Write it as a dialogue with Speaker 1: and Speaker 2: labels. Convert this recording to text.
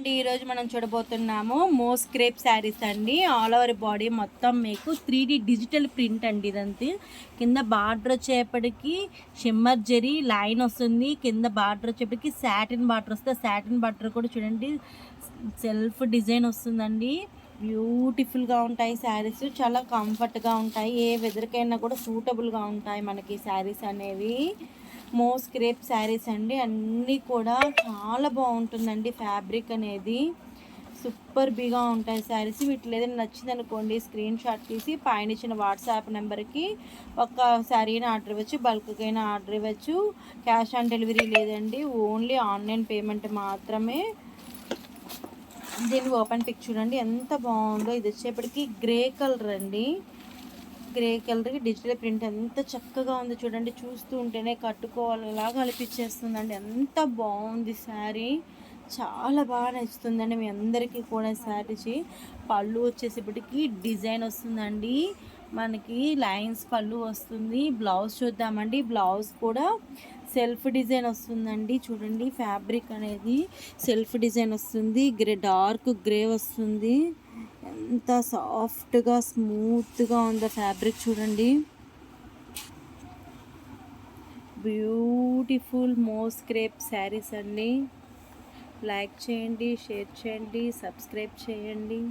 Speaker 1: ఈరోజు మనం చూడబోతున్నాము మోస్ క్రేప్ శారీస్ అండి. ఆల్ ఓవర్ బాడీ మొత్తం మీకు 3D డిజిటల్ ప్రింట్ అండి. ఇదంతా కింద బార్డర్ వచ్చేప్పటికి షిమ్మర్ జెరీ లైన్ వస్తుంది. కింద బార్డర్ వచ్చేప్పటికి సాటిన్ బార్డర్ వస్తుంది. సాటిన్ బార్డర్ కూడా చూడండి సెల్ఫ్ డిజైన్ వస్తుందండి. బ్యూటిఫుల్గా ఉంటాయి శారీస్, చాలా కంఫర్ట్గా ఉంటాయి. ఏ వెదర్కైనా కూడా సూటబుల్గా ఉంటాయి మనకి శారీస్ అనేవి. మోస్ క్రేప్ శారీస్ అండి. అన్నీ కూడా చాలా బాగుంటుందండి. ఫ్యాబ్రిక్ అనేది సూపర్ బిగా ఉంటాయి శారీస్. వీటిలో ఏదైనా నచ్చింది అనుకోండి, స్క్రీన్ షాట్ తీసి పైన ఇచ్చిన వాట్సాప్ నెంబర్కి ఒక శారీని ఆర్డర్ ఇవ్వచ్చు, బల్క్కైనా ఆర్డర్ ఇవ్వచ్చు. క్యాష్ ఆన్ డెలివరీ లేదండి, ఓన్లీ ఆన్లైన్ పేమెంట్ మాత్రమే. దీన్ని ఓపెన్ పిక్ చూడండి ఎంత బాగుందో. ఇది వచ్చేప్పటికి గ్రే కలర్ అండి. గ్రే కలర్కి డిజిటల్ ప్రింట్ ఎంత చక్కగా ఉంది చూడండి. చూస్తూ ఉంటేనే కట్టుకోవాలలాగా అనిపించేస్తుందండి. ఎంత బాగుంది శారీ, చాలా బాగా నచ్చుతుందండి మీ అందరికీ కూడా. శారీస్ పళ్ళు వచ్చేసేపటికి డిజైన్ వస్తుందండి, మనకి లైన్స్ పళ్ళు వస్తుంది. బ్లౌజ్ చూద్దామండి. బ్లౌజ్ కూడా సెల్ఫ్ డిజైన్ వస్తుందండి. చూడండి ఫ్యాబ్రిక్ అనేది సెల్ఫ్ డిజైన్ వస్తుంది. డార్క్ గ్రే వస్తుంది. ఎంత సాఫ్ట్గా స్మూత్గా ఉందో ఫ్యాబ్రిక్ చూడండి. బ్యూటిఫుల్ మోస్ క్రేప్ శారీస్ అండి. లైక్ చేయండి, షేర్ చేయండి, సబ్స్క్రైబ్ చేయండి.